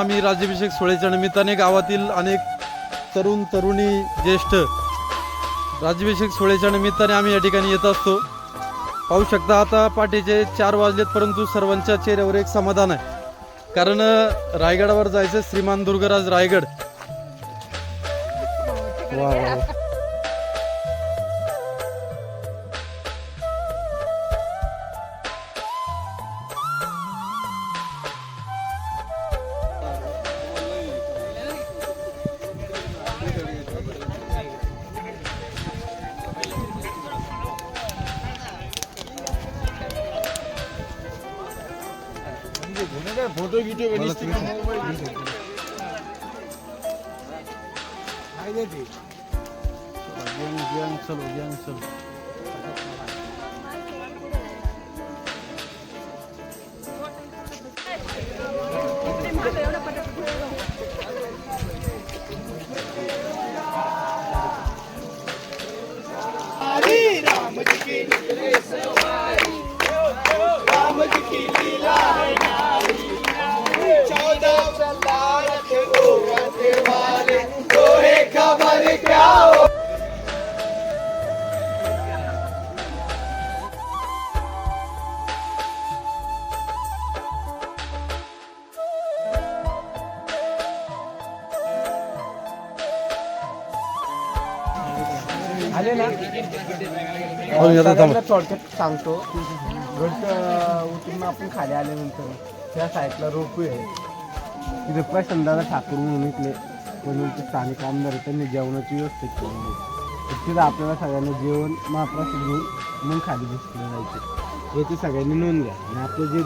आम्ही राज्याभिषेक सोहळ्याच्या निमित्ताने गावातील अनेक तरुण तरुणी ज्येष्ठ राज्याभिषेक सोहळ्याच्या निमित्ताने आम्ही या ठिकाणी येत असतो। पाहू शकता आता पहाटेचे 4 वाजलेत, परंतु सर्वांच्या चेहऱ्यावर एक समाधान आहे, कारण रायगडावर जायचं श्रीमान दुर्गराज रायगड। वा वा फोटो वीडियो चलो राम जी की सवारी, राम जी की लीला है न्यारी, 14 लाख उड़ने वाले तो है खबर क्या हो। आले ना थोडक्यात सांगतो। गड उतरून आपण खाली आल्यानंतर त्या साईडला रोपवे आहे, तिथे प्रसन्नदादा ठाकूर म्हणून इथले स्थानिक आमदार त्यांनी जेवणाची व्यवस्था केली आहे। तिथं आपल्याला सगळ्यांना जेवण महाप्रसाद घेऊन मग खाली बसलं जायचं, याची सगळ्यांनी नोंद घ्या। आणि आपलं जे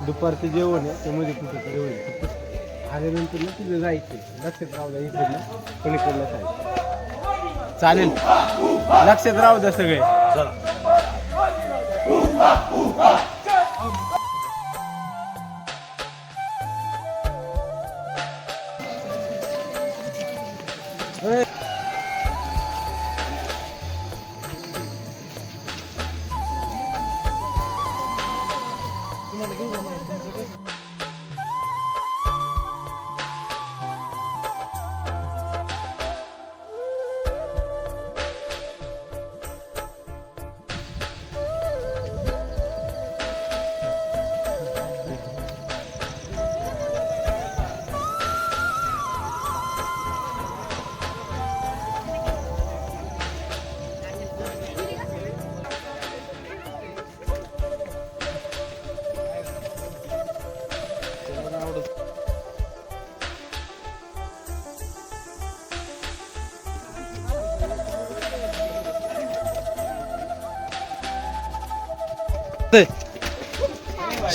दुपारचं जेवण आहे त्यामध्ये कुठेतरी होईल, फक्त आल्यानंतर ना तिथे जायचं, लक्षात राहू द्या इकडनं पलीकडलं जायचं। चालेल, लक्षात राहू द्या सगळे। चला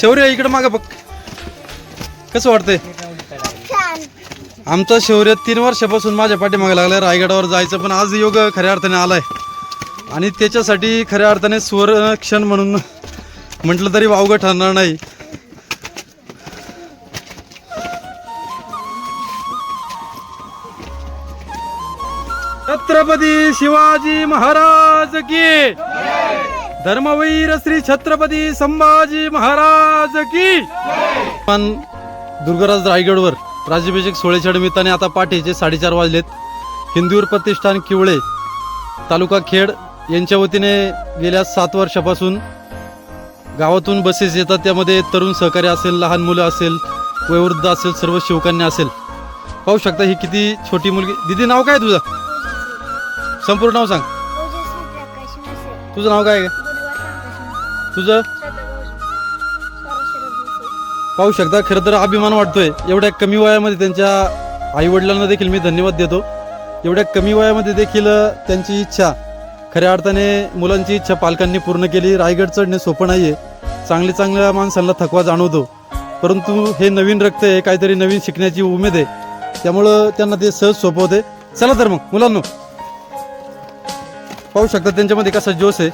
शौर्य इकडे मागे बघ, कसं वाटतंय? आमचा शौर्य 3 वर्षापासून माझ्या पाठीमागे लागलाय रायगडावर जायचं, पण आज योग खऱ्या अर्थाने आलाय आणि त्याच्यासाठी खऱ्या अर्थाने सुवर्ण क्षण म्हणून म्हटलं तरी वावगं ठरणार नाही। छत्रपती शिवाजी महाराज की, धर्मवीर श्री छत्रपती संभाजी महाराज की। पण दुर्गराज रायगडवर राज्याभिषेक सोहळ्याच्या निमित्ताने आता पहाटेचे 4:30 वाजलेत। हिंदूर प्रतिष्ठान किवळे तालुका खेड यांच्या वतीने गेल्या 7 वर्षापासून गावातून बसेस येतात, त्यामध्ये तरुण सहकारी असेल, लहान मुलं असेल, वयोवृद्ध असेल, सर्व शिवकन्या असेल। पाहू शकता ही किती छोटी मुलगी। दीदी नाव काय तुझं? संपूर्ण नाव सांग। तुझं नाव काय? तुझं? पाहू शकता, खरं तर अभिमान वाटतोय एवढ्या कमी वयामध्ये। त्यांच्या आई वडिलांना देखील मी धन्यवाद देतो, एवढ्या कमी वयामध्ये देखील त्यांची इच्छा, खऱ्या अर्थाने मुलांची इच्छा पालकांनी पूर्ण केली। रायगड चढणे सोपं नाहीये, चांगल्या माणसांना थकवा जाणवतो, परंतु हे नवीन रक्त आहे, काहीतरी नवीन शिकण्याची उमेद आहे, त्यामुळं त्यांना ते सहज सोपं होते। चला तर मग मुलांनो, पाहू शकता त्यांच्यामध्ये कसा जोश आहे।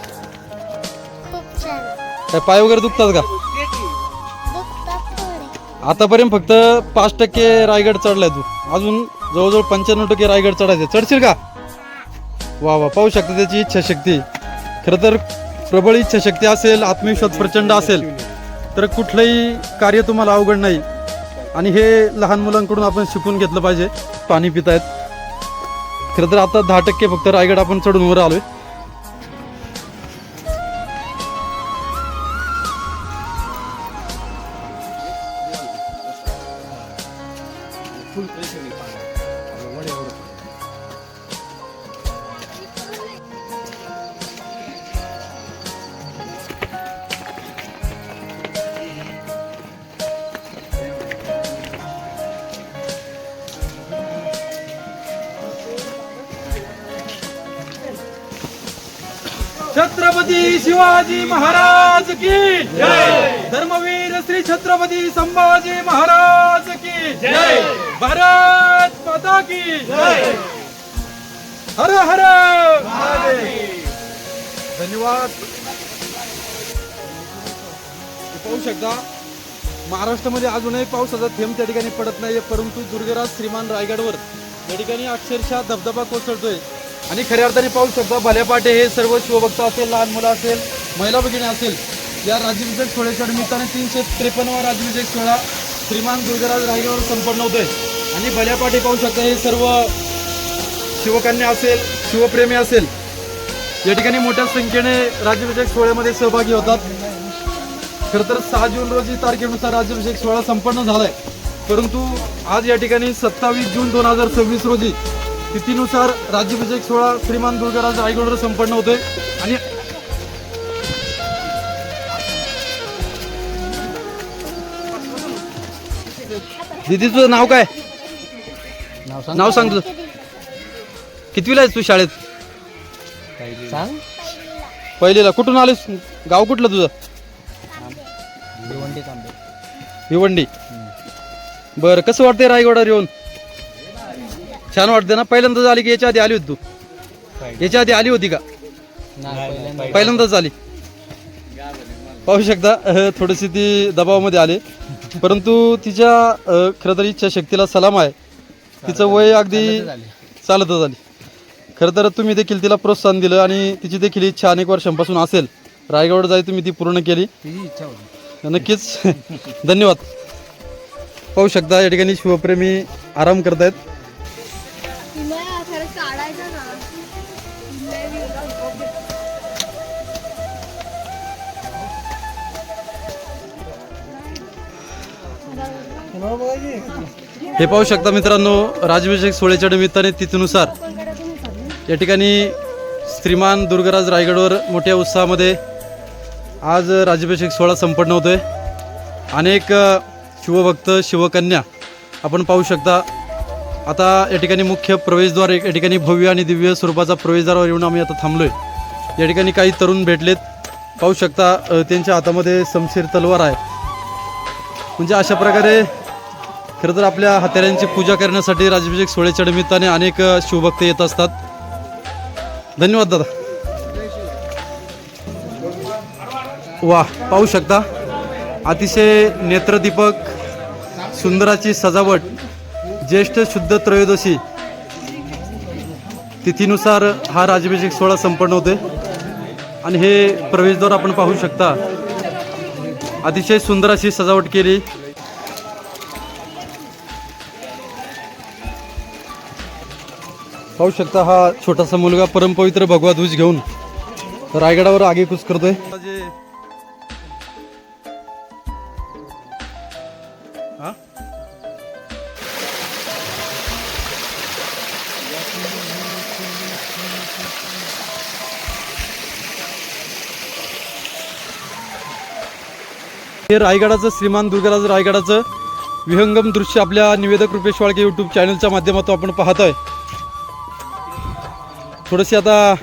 काय पाय वगैरे दुखतात का? आतापर्यंत फक्त 5% रायगड चढलाय तू, अजून जवळजवळ 95% रायगड चढायचे। चढशील का? वा वा, पाहू शकता त्याची इच्छाशक्ती। खरं तर प्रबळ इच्छाशक्ती असेल, आत्मविश्वास प्रचंड असेल तर कुठलंही कार्य तुम्हाला अवघड नाही। आणि हे लहान मुलांकडून आपण शिकून घेतलं पाहिजे. पाणी पितायत. खरं तर आता 10% फक्त रायगड आपण चढून वर आलोय. छत्रपती शिवाजी महाराज की जय. धर्मवीर श्री छत्रपती संभाजी महाराज की जय. भारत माता की जय. हर हर महादेव. धन्यवाद. पाहू शकता महाराष्ट्रामध्ये अजूनही पावसाचा थेंब त्या ठिकाणी पडत नाहीये, परंतु दुर्गराज श्रीमान रायगडवर या ठिकाणी अक्षरशः धबधबा कोसळतोय. आणि खऱ्या अर्थाने पाहू शकता भल्यापाटे हे सर्व शिवभक्त असेल, लहान मुलं असेल, महिला भगिनी असेल, या राज्याभिषेक सोहळ्याच्या निमित्ताने 353वा राज्याभिषेक सोहळा श्रीमान दुर्गराज रायगडवर संपन्न होतोय. आणि भल्यापाटे पाहू शकता हे सर्व शिवकन्या असेल, शिवप्रेमी असेल, या ठिकाणी मोठ्या संख्येने राज्याभिषेक सोहळ्यामध्ये सहभागी होतात. खरं तर 6 जून रोजी तारखेनुसार राज्याभिषेक सोहळा संपन्न झालाय, परंतु आज या ठिकाणी 27 जून 2026 रोजी तिथीनुसार राज्याभिषेक सोहळा श्रीमान दुर्गराज रायगडवर संपन्न होतोय. आणि दीदी तुझं नाव काय? नाव सांग तुझं. कितवीला आहेस तू शाळेत? सांग. पहिलीला. कुठून आलीस? गाव कुठलं तुझं? भिवंडी. बरं, कसं वाटतंय रायगडावर येऊन? छान वाटते ना? पहिल्यांदाच आली की याच्या आधी आली होती तू? याच्या आधी आली होती का? पहिल्यांदाच आली. पाहू शकता थोडीशी ती दबावामध्ये आले, परंतु तिच्या खरं तर इच्छाशक्तीला सलाम आहे. तिचं वय अगदी चालतच आली. खरं तर तुम्ही देखील तिला प्रोत्साहन दिलं आणि तिची देखील इच्छा अनेक वर्षांपासून असेल रायगडवर जाई, तुम्ही ती पूर्ण केली. नक्कीच धन्यवाद. पाहू शकता या ठिकाणी शिवप्रेमी आराम करतायत. हे पाहू शकता मित्रांनो, राज्याभिषेक सोहळ्याच्या निमित्ताने तिथीनुसार या ठिकाणी श्रीमान दुर्गराज रायगडवर मोठ्या उत्साहामध्ये आज राज्याभिषेक सोहळा संपन्न होतोय. अनेक शिवभक्त, शिवकन्या आपण पाहू शकता. आता या ठिकाणी मुख्य प्रवेशद्वार या ठिकाणी भव्य आणि दिव्य स्वरूपाचा प्रवेशद्वारावर येऊन आम्ही आता थांबलोय. या ठिकाणी काही तरुण भेटलेत. पाहू शकता त्यांच्या हातामध्ये शमशीर तलवार आहे. म्हणजे अशा प्रकारे खरं तर आपल्या हत्यारांची पूजा करण्यासाठी राज्याभिषेक सोहळ्याच्या निमित्ताने अनेक शिवभक्त येत असतात. धन्यवाद दादा. वा, पाहू शकता अतिशय नेत्रदीपक सुंदराची सजावट. ज्येष्ठ शुद्ध त्रयोदशी तिथीनुसार हा राज्याभिषेक सोहळा संपन्न होते. आणि हे प्रवेशद्वार आपण पाहू शकता, अतिशय सुंदर अशी सजावट केली. पाहू शकता हा छोटासा मुलगा परमपवित्र भगवा ध्वज घेऊन रायगडावर आगेकूच करतोय. हे रायगडाचं श्रीमान दुर्गराज रायगडाचं विहंगम दृश्य आपल्या निवेदक रुपेश वाळके यूट्यूब चॅनलच्या माध्यमातून आपण पाहतोय. थोडीशी आता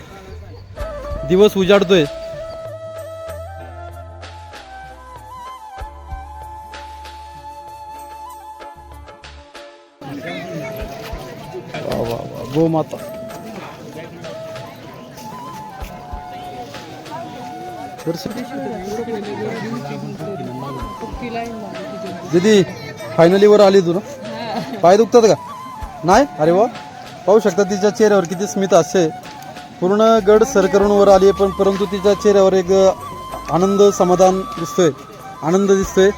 दिवस उजाडतोय. वा वा वा, गोमाता. दीदी फायनली वर आली तू ना? पाय दुखतात का? नाही? अरे वा, पाहू शकता तिच्या चेहऱ्यावर किती स्मित हास्य. पूर्ण गड सर करून वर आली, पण परंतु तिच्या चेहऱ्यावर एक आनंद, समाधान दिसतोय, आनंद दिसतोय.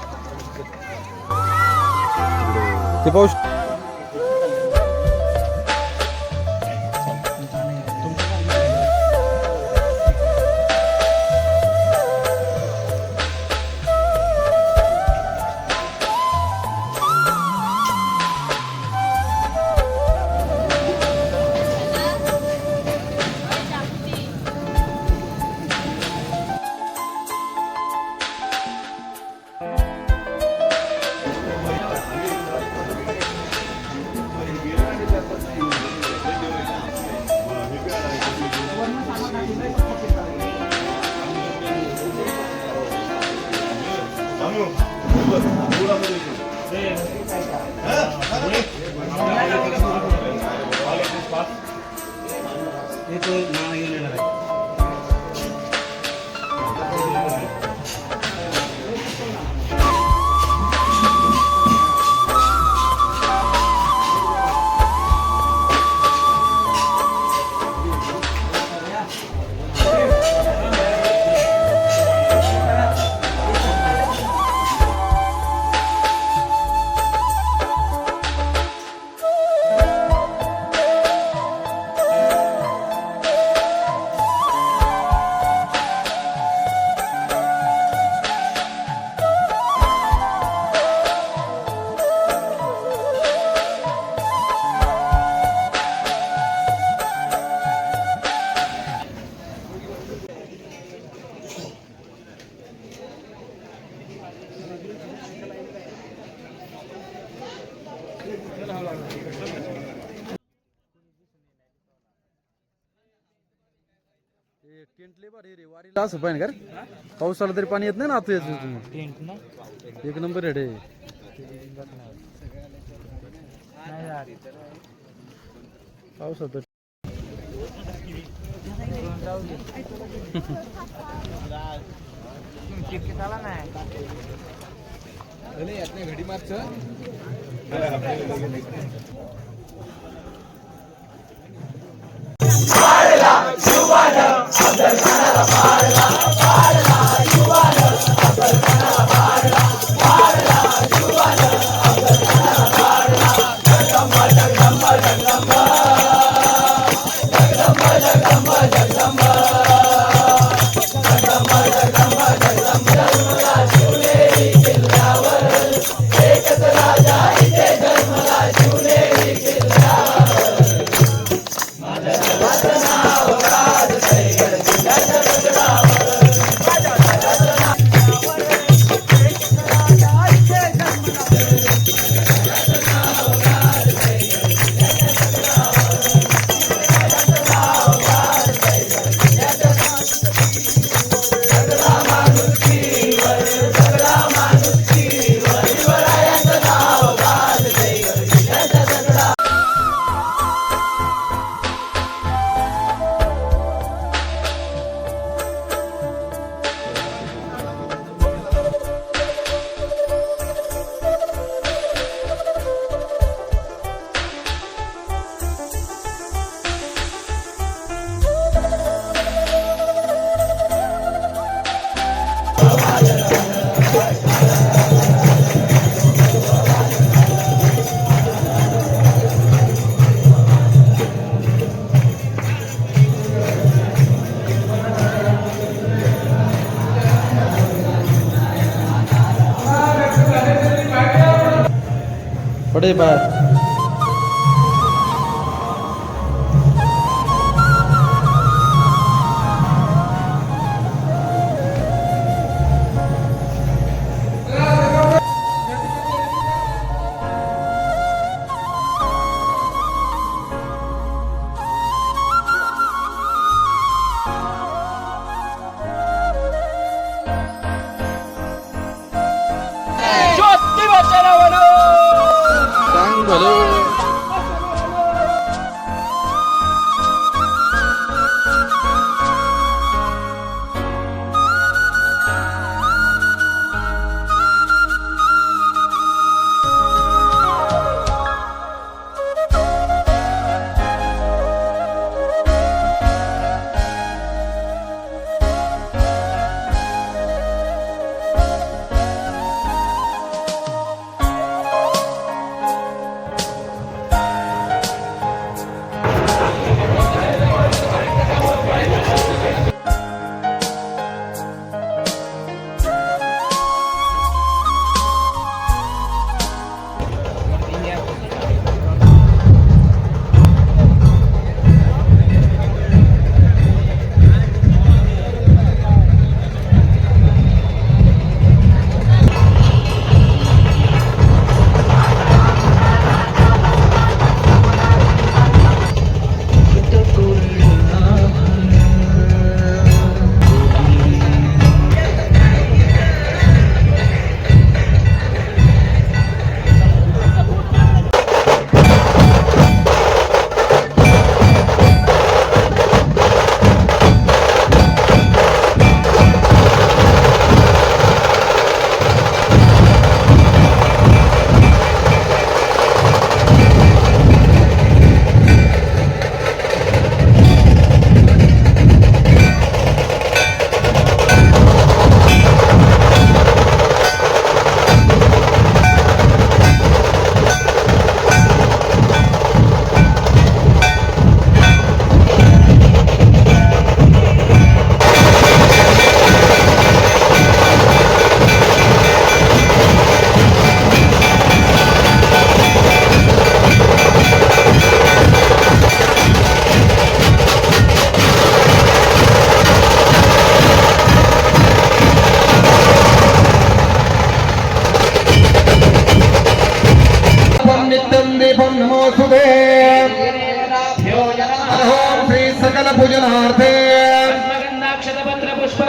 ते पाऊस टेंट लेबर रे वारीला असं पाहिजे का रे? पाऊस आला तरी पाणी येत नाही ना आता येत तुम्ही एक नंबर आहे रे पावसात घडी मारच पडे बाहेर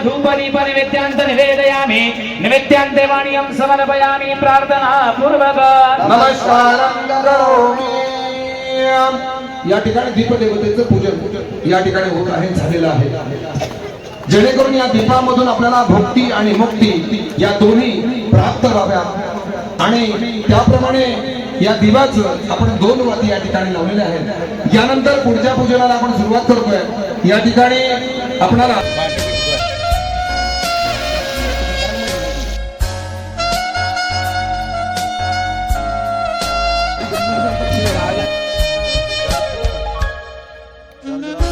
धूपदीप निवेद्यांत निवेदयामि निवेद्यांते वाणीयं समर्पयामि प्रार्थना पूर्वक नमस्कारं करोमि. या ठिकाणी दीपदेवतेचं पूजन या ठिकाणी होत आहे, झालेलं आहे. जेणेकरून या दीपामधून आपल्याला भक्ती आणि मुक्ती या दोन्ही प्राप्त व्हाव्या आणि त्याप्रमाणे या दिवाचं आपण 2 वाती या ठिकाणी लावलेले आहेत. यानंतर पुढच्या पूजनाला आपण सुरुवात करतोय. या ठिकाणी आपणाला चल